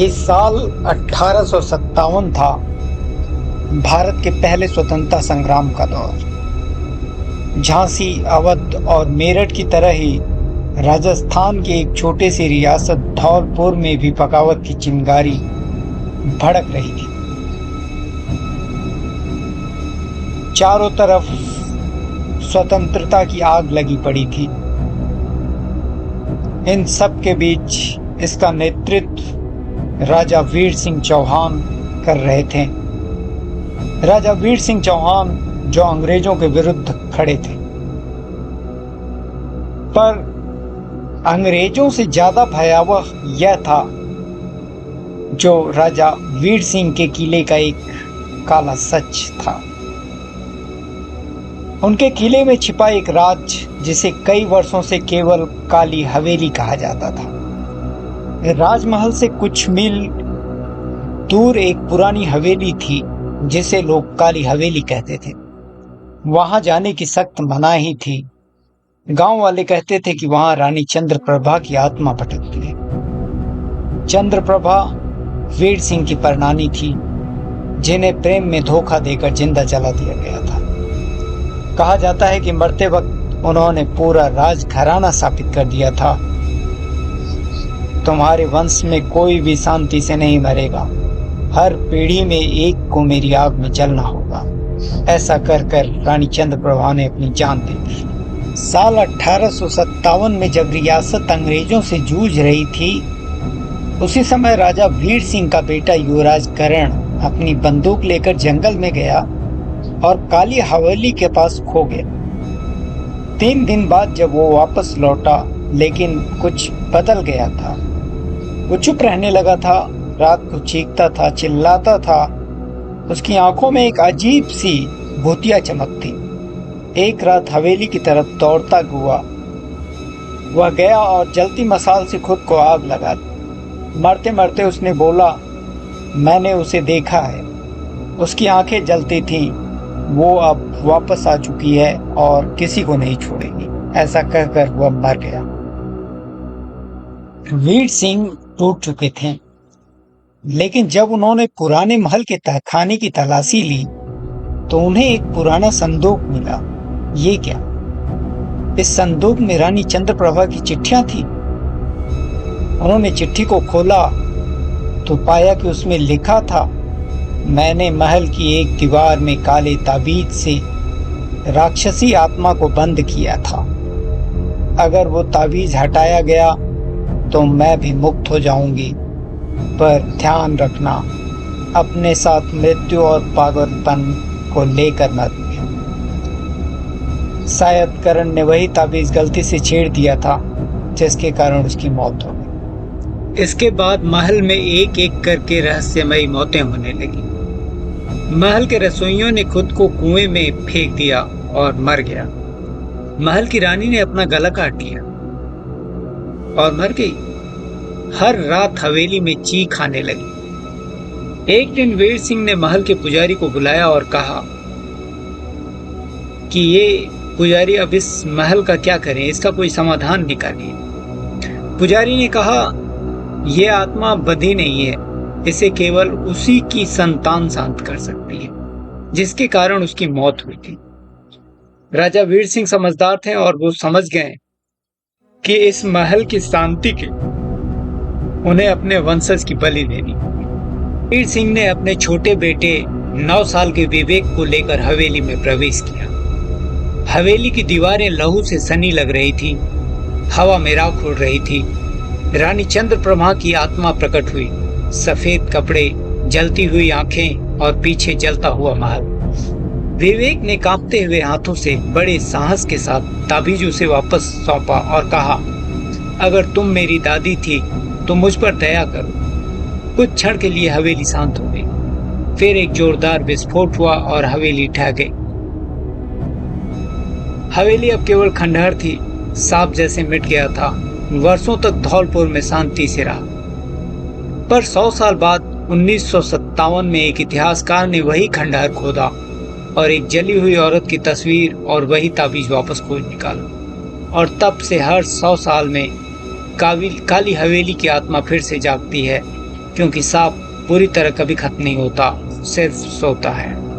ये साल 1857 था, भारत के पहले स्वतंत्रता संग्राम का दौर। झांसी, अवध और मेरठ की तरह ही राजस्थान के एक छोटे सी रियासत धौलपुर में भी बगावत की चिंगारी भड़क रही थी। चारों तरफ स्वतंत्रता की आग लगी पड़ी थी। इन सब के बीच इसका नेतृत्व राजा वीर सिंह चौहान कर रहे थे। राजा वीर सिंह चौहान जो अंग्रेजों के विरुद्ध खड़े थे, पर अंग्रेजों से ज्यादा भयावह यह था जो राजा वीर सिंह के किले का एक काला सच था। उनके किले में छिपा एक राज जिसे कई वर्षों से केवल काली हवेली कहा जाता था। राजमहल से कुछ मील दूर एक पुरानी हवेली थी जिसे लोग काली हवेली कहते थे। वहां जाने की सख्त मनाही थी। गांव वाले कहते थे कि वहां रानी चंद्रप्रभा की आत्मा भटकती है। चंद्रप्रभा वीर सिंह की परनानी थी, जिन्हें प्रेम में धोखा देकर जिंदा जला दिया गया था। कहा जाता है कि मरते वक्त उन्होंने पूरा राजघराना स्थापित कर दिया था। तुम्हारे वंश में कोई भी शांति से नहीं मरेगा, हर पीढ़ी में एक को मेरी आग में जलना होगा। ऐसा कर कर रानी चंद्रप्रभा ने अपनी जान दे दी। साल 1857 में जब रियासत अंग्रेजों से जूझ रही थी, उसी समय राजा वीर सिंह का बेटा युवराज करण अपनी बंदूक लेकर जंगल में गया और काली हवेली के पास खो गया। 3 दिन बाद जब वो वापस लौटा, लेकिन कुछ बदल गया था। वो चुप रहने लगा था, रात को चीखता था, चिल्लाता था। उसकी आंखों में एक अजीब सी भूतिया चमक थी। एक रात हवेली की तरफ दौड़ता हुआ वह गया और जलती मसाल से खुद को आग लगा दी। मरते मरते उसने बोला, मैंने उसे देखा है, उसकी आंखें जलती थीं, वो अब वापस आ चुकी है और किसी को नहीं छोड़ेगी। ऐसा कहकर वह मर गया। वीर सिंह टूट चुके थे, लेकिन जब उन्होंने पुराने महल के तहखाने की तलाशी ली तो उन्हें एक पुराना संदूक मिला। ये क्या? इस संदूक में रानी चंद्रप्रभा की चिट्ठियां थी। उन्होंने चिट्ठी को खोला तो पाया कि उसमें लिखा था, मैंने महल की एक दीवार में काले ताबीज से राक्षसी आत्मा को बंद किया था। अगर वो ताबीज हटाया गया तो मैं भी मुक्त हो जाऊंगी, पर ध्यान रखना, अपने साथ मृत्यु और पागलपन को लेकर मत। शायद करण ने वही ताबीज गलती से छेड़ दिया था, जिसके कारण उसकी मौत हो गई। इसके बाद महल में एक एक करके रहस्यमयी मौतें होने लगी। महल के रसोइयों ने खुद को कुएं में फेंक दिया और मर गया। महल की रानी ने अपना गला काट लिया और मर गई। हर रात हवेली में चीख आने लगी। एक दिन वीर सिंह ने महल के पुजारी को बुलाया और कहा कि ये पुजारी, अब इस महल का क्या करें, इसका कोई समाधान निकालिए। पुजारी ने कहा, यह आत्मा बधी नहीं है, इसे केवल उसी की संतान शांत कर सकती है जिसके कारण उसकी मौत हुई थी। राजा वीर सिंह समझदार थे और वो समझ गए कि इस महल की शांति के उन्हें अपने वंशज की बलि देनी। वीर सिंह ने अपने छोटे बेटे 9 साल के विवेक को लेकर हवेली में प्रवेश किया। हवेली की दीवारें लहू से सनी लग रही थी, हवा में राख उड़ रही थी। रानी चंद्रप्रभा की आत्मा प्रकट हुई। सफेद कपड़े, जलती हुई आंखें और पीछे जलता हुआ महल। विवेक ने कांपते हुए हाथों से बड़े साहस के साथ ताबीज उसे वापस सौंपा और कहा, अगर तुम मेरी दादी थी तो मुझ पर दया करो। कुछ क्षण के लिए हवेली शांत हो गई। फिर एक जोरदार विस्फोट हुआ और हवेली ढह गई। हवेली अब केवल खंडहर थी, सांप जैसे मिट गया था। वर्षों तक धौलपुर में शांति से रहा, पर 100 साल बाद 1957 में एक इतिहासकार ने वही खंडहर खोदा और एक जली हुई औरत की तस्वीर और वही ताबीज वापस खोज निकाला। और तब से हर 100 साल में काली हवेली की आत्मा फिर से जागती है क्योंकि सांप पूरी तरह कभी खत्म नहीं होता, सिर्फ सोता है।